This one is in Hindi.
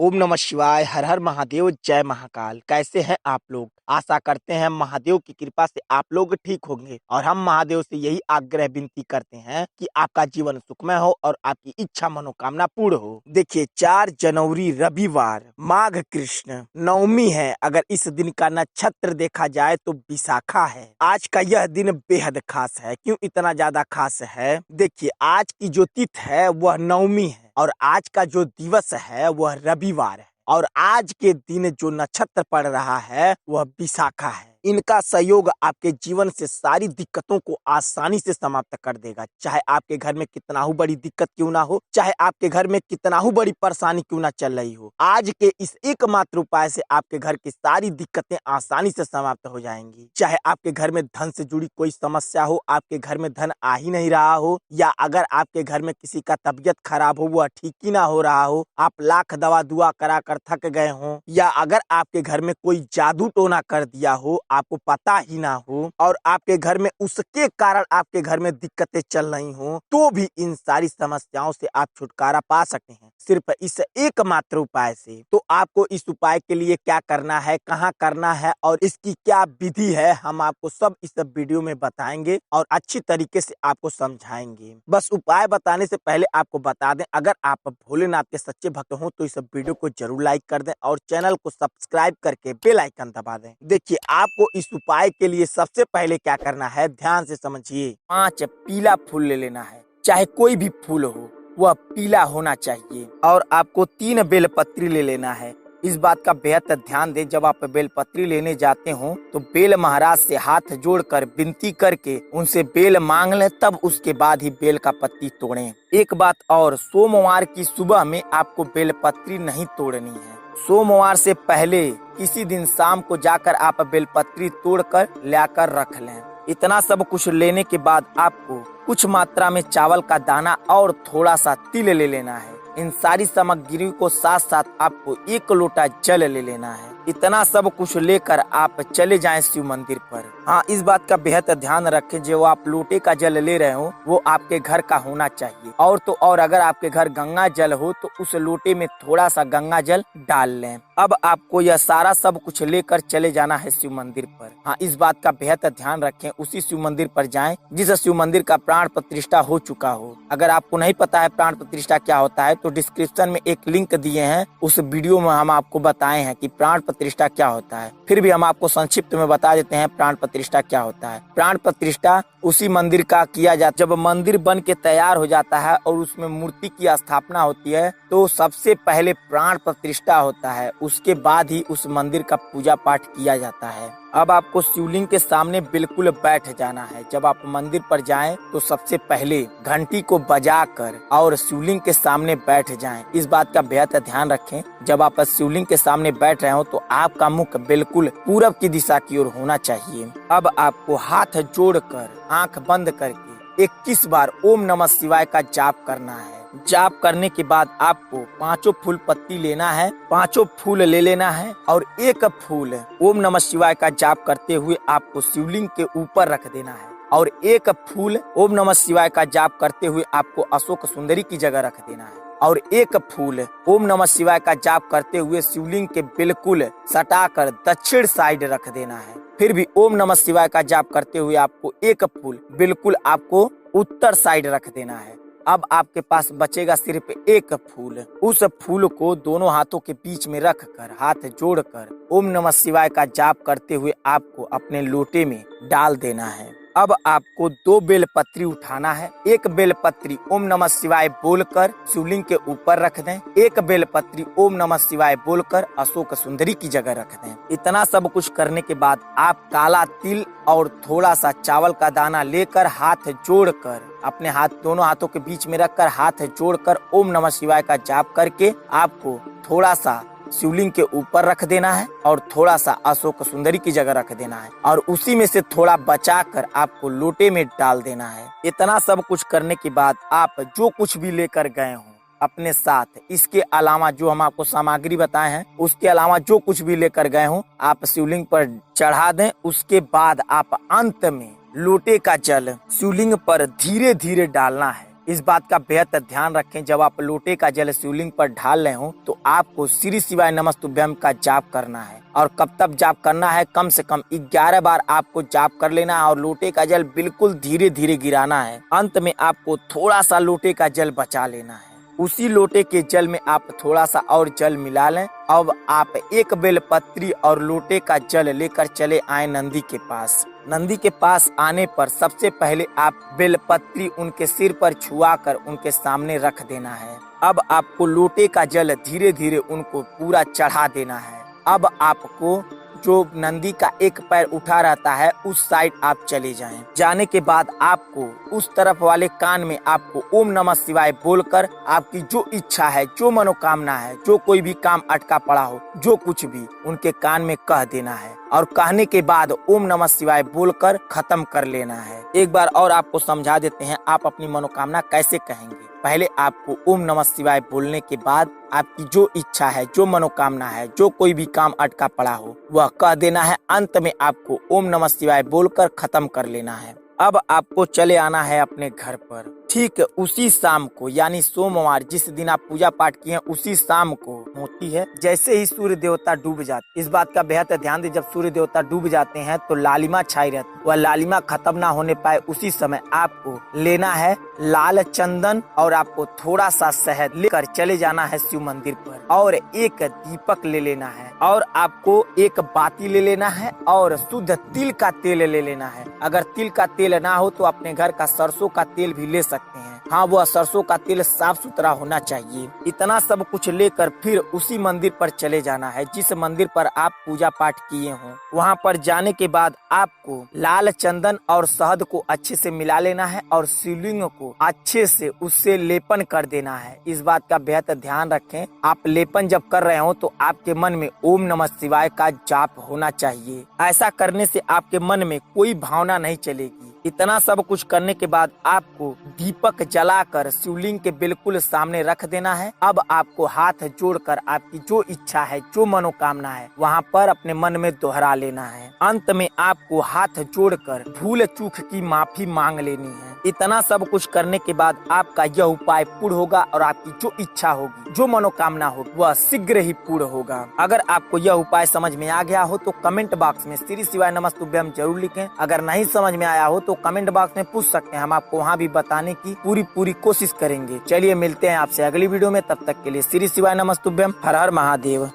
ओम नमः शिवाय, हर हर महादेव, जय महाकाल। कैसे हैं आप लोग? आशा करते हैं महादेव की कृपा से आप लोग ठीक होंगे और हम महादेव से यही आग्रह विनती करते हैं कि आपका जीवन सुखमय हो और आपकी इच्छा मनोकामना पूर्ण हो। देखिए 4 जनवरी रविवार माघ कृष्ण नवमी है। अगर इस दिन का नक्षत्र देखा जाए तो विशाखा है। आज का यह दिन बेहद खास है। क्यों इतना ज्यादा खास है? देखिए आज की जो तिथि है वह नवमी है और आज का जो दिवस है वह रविवार है और आज के दिन जो नक्षत्र पड़ रहा है वह विशाखा है। इनका सहयोग आपके जीवन से सारी दिक्कतों को आसानी से समाप्त कर देगा। चाहे आपके घर में कितना ही बड़ी दिक्कत क्यों ना हो, चाहे आपके घर में कितना ही बड़ी परेशानी क्यों ना चल रही हो, आज के इस एकमात्र उपाय से आपके घर की सारी दिक्कतें आसानी से समाप्त हो जाएंगी। चाहे आपके घर में धन से जुड़ी कोई समस्या हो, आपके घर में धन आ ही नहीं रहा हो, या अगर आपके घर में किसी का तबीयत खराब हो वह ठीक ही ना हो रहा हो, आप लाख दवा दुआ करा कर थक गए हो, या अगर आपके घर में कोई जादू टोना कर दिया हो आपको पता ही ना हो और आपके घर में उसके कारण आपके घर में दिक्कतें चल रही हो, तो भी इन सारी समस्याओं से आप छुटकारा पा सकते हैं सिर्फ इस एकमात्र उपाय से। तो आपको इस उपाय के लिए क्या करना है, कहाँ करना है और इसकी क्या विधि है, हम आपको सब इस वीडियो में बताएंगे और अच्छी तरीके से आपको समझाएंगे। बस उपाय बताने से पहले आपको बता दें, अगर आप भोलेनाथ के सच्चे भक्त हो तो इस वीडियो को जरूर लाइक कर दें और चैनल को सब्सक्राइब करके बेल आइकन दबा दें। देखिए आपको इस उपाय के लिए सबसे पहले क्या करना है, ध्यान से समझिए। 5 पीला फूल ले लेना है, चाहे कोई भी फूल हो वह पीला होना चाहिए। और आपको 3 बेलपत्री ले लेना है। इस बात का बेहद ध्यान दें, जब आप बेलपत्री लेने जाते हो तो बेल महाराज से हाथ जोड़कर विनती करके उनसे बेल मांग लें, तब उसके बाद ही बेल का पत्ती तोड़ें। एक बात और, सोमवार की सुबह में आपको बेलपत्री नहीं तोड़नी है। सोमवार से पहले किसी दिन शाम को जाकर आप बेलपत्री तोड़कर लाकर रख लें। इतना सब कुछ लेने के बाद आपको कुछ मात्रा में चावल का दाना और थोड़ा सा तिल ले लेना है। इन सारी सामग्री को साथ साथ आपको 1 लोटा जल ले लेना है। इतना सब कुछ लेकर आप चले जाएं शिव मंदिर पर। हाँ, इस बात का बेहद ध्यान रखें, जो आप लोटे का जल ले रहे हो वो आपके घर का होना चाहिए। और तो और अगर आपके घर गंगा जल हो तो उस लोटे में थोड़ा सा गंगा जल डाल लें। अब आपको यह सारा सब कुछ लेकर चले जाना है शिव मंदिर पर। हाँ, इस बात का बेहद ध्यान रखें, उसी शिव मंदिर पर जाएं जिस शिव मंदिर का प्राण प्रतिष्ठा हो चुका हो। अगर आपको नहीं पता है प्राण प्रतिष्ठा क्या होता है तो डिस्क्रिप्शन में एक लिंक दिए हैं, उस वीडियो में हम आपको बताए हैं कि प्राण प्रतिष्ठा क्या होता है। फिर भी हम आपको संक्षिप्त में बता देते हैं प्राण प्रतिष्ठा क्या होता है। प्राण प्रतिष्ठा उसी मंदिर का किया जाता, जब मंदिर बन के तैयार हो जाता है और उसमें मूर्ति की स्थापना होती है तो सबसे पहले प्राण प्रतिष्ठा होता है, उसके बाद ही उस मंदिर का पूजा पाठ किया जाता है। अब आपको शिवलिंग के सामने बिल्कुल बैठ जाना है। जब आप मंदिर पर जाएं तो सबसे पहले घंटी को बजाकर और शिवलिंग के सामने बैठ जाएं। इस बात का बेहद ध्यान रखें, जब आप शिवलिंग के सामने बैठ रहे हो तो आपका मुख बिल्कुल पूरब की दिशा की ओर होना चाहिए। अब आपको हाथ जोड़कर आंख बंद करके 21 बार ओम नमः शिवाय का जाप करना है। जाप करने के बाद आपको 5 फूल पत्ती लेना है, 5 फूल ले लेना है और 1 फूल ओम नमः शिवाय का जाप करते हुए आपको शिवलिंग के ऊपर रख देना है और 1 फूल ओम नमः शिवाय का जाप करते हुए आपको अशोक सुंदरी की जगह रख देना है और 1 फूल ओम नमः शिवाय का जाप करते हुए शिवलिंग के बिल्कुल सटाकर दक्षिण साइड रख देना है। फिर भी ओम नमः शिवाय का जाप करते हुए आपको 1 फूल बिल्कुल आपको उत्तर साइड रख देना है। अब आपके पास बचेगा सिर्फ 1 फूल। उस फूल को दोनों हाथों के बीच में रखकर हाथ जोड़कर ओम नमः शिवाय का जाप करते हुए आपको अपने लोटे में डाल देना है। अब आपको 2 बेलपत्री उठाना है। 1 बेलपत्री ओम नमः शिवाय बोलकर शिवलिंग के ऊपर रख दें, 1 बेलपत्री ओम नमः शिवाय बोलकर अशोक सुंदरी की जगह रख दें। इतना सब कुछ करने के बाद आप काला तिल और थोड़ा सा चावल का दाना लेकर हाथ जोड़कर अपने दोनों हाथों के बीच में रखकर हाथ जोड़कर ओम नमः शिवाय का जाप करके आपको थोड़ा सा शिवलिंग के ऊपर रख देना है और थोड़ा सा अशोक सुंदरी की जगह रख देना है और उसी में से थोड़ा बचाकर आपको लोटे में डाल देना है। इतना सब कुछ करने के बाद आप जो कुछ भी लेकर गए हो अपने साथ, इसके अलावा जो हम आपको सामग्री बताए हैं उसके अलावा जो कुछ भी लेकर गए हो आप शिवलिंग पर चढ़ा दें। उसके बाद आप अंत में लोटे का जल शिवलिंग पर धीरे धीरे डालना है इस बात का बेहद ध्यान रखें, जब आप लोटे का जल शिवलिंग पर ढाल रहे हो तो आपको श्री शिवाय नमस्तुभ्यम का जाप करना है। और कब तक जाप करना है? कम से कम 11 बार आपको जाप कर लेना है और लोटे का जल बिल्कुल धीरे धीरे गिराना है। अंत में आपको थोड़ा सा लोटे का जल बचा लेना है। उसी लोटे के जल में आप थोड़ा सा और जल मिला लें। अब आप एक बेलपत्री और लोटे का जल लेकर चले आए नंदी के पास। नंदी के पास आने पर सबसे पहले आप बेलपत्री उनके सिर पर छुआकर उनके सामने रख देना है। अब आपको लोटे का जल धीरे धीरे उनको पूरा चढ़ा देना है। अब आपको जो नंदी का एक पैर उठा रहता है उस साइड आप चले जाएं। जाने के बाद आपको उस तरफ वाले कान में आपको ओम नमः शिवाय बोलकर आपकी जो इच्छा है, जो मनोकामना है, जो कोई भी काम अटका पड़ा हो, जो कुछ भी उनके कान में कह देना है। और कहने के बाद ओम नमः शिवाय बोलकर खत्म कर लेना है। एक बार और आपको समझा देते हैं आप अपनी मनोकामना कैसे कहेंगे। पहले आपको ओम नमः शिवाय बोलने के बाद आपकी जो इच्छा है, जो मनोकामना है, जो कोई भी काम अटका पड़ा हो वह कह देना है। अंत में आपको ओम नमः शिवाय बोलकर खत्म कर लेना है। अब आपको चले आना है अपने घर पर। ठीक उसी शाम को यानी सोमवार जिस दिन आप पूजा पाठ किए उसी शाम को होती है। जैसे ही सूर्य देवता डूब जाते, इस बात का बेहद ध्यान दें, जब सूर्य देवता डूब जाते हैं तो लालिमा छाई रहती, वह लालिमा खत्म ना होने पाए उसी समय आपको लेना है लाल चंदन और आपको थोड़ा सा शहद लेकर चले जाना है शिव मंदिर पर और एक दीपक ले लेना है और आपको एक बाती ले लेना है और शुद्ध तिल का तेल ले लेना है। अगर तिल का तेल ना हो तो अपने घर का सरसों का तेल भी ले सकते हैं। हाँ, वह सरसों का तेल साफ सुथरा होना चाहिए। इतना सब कुछ लेकर फिर उसी मंदिर पर चले जाना है जिस मंदिर पर आप पूजा पाठ किए हो। वहाँ पर जाने के बाद आपको लाल चंदन और शहद को अच्छे से मिला लेना है और शिवलिंग को अच्छे से उससे लेपन कर देना है। इस बात का बेहद ध्यान रखें, आप लेपन जब कर रहे हो तो आपके मन में ओम नमः शिवाय का जाप होना चाहिए। ऐसा करने से आपके मन में कोई भावना नहीं चलेगी। इतना सब कुछ करने के बाद आपको दीपक जलाकर शिवलिंग के बिल्कुल सामने रख देना है। अब आपको हाथ जोड़कर आपकी जो इच्छा है, जो मनोकामना है वहाँ पर अपने मन में दोहरा लेना है। अंत में आपको हाथ जोड़कर भूल चूक की माफी मांग लेनी है। इतना सब कुछ करने के बाद आपका यह उपाय पूर्ण होगा और आपकी जो इच्छा होगी, जो मनोकामना होगी वह शीघ्र ही पूर्ण होगा। अगर आपको यह उपाय समझ में आ गया हो तो कमेंट बॉक्स में श्री शिवाय नमस्तुभ्यम जरूर लिखें। अगर नहीं समझ में आया हो तो कमेंट बॉक्स में पूछ सकते हैं, हम आपको वहाँ भी बताने की पूरी कोशिश करेंगे। चलिए मिलते हैं आपसे अगली वीडियो में, तब तक के लिए श्री शिवाय नमस्तुभ्यम। हर हर महादेव।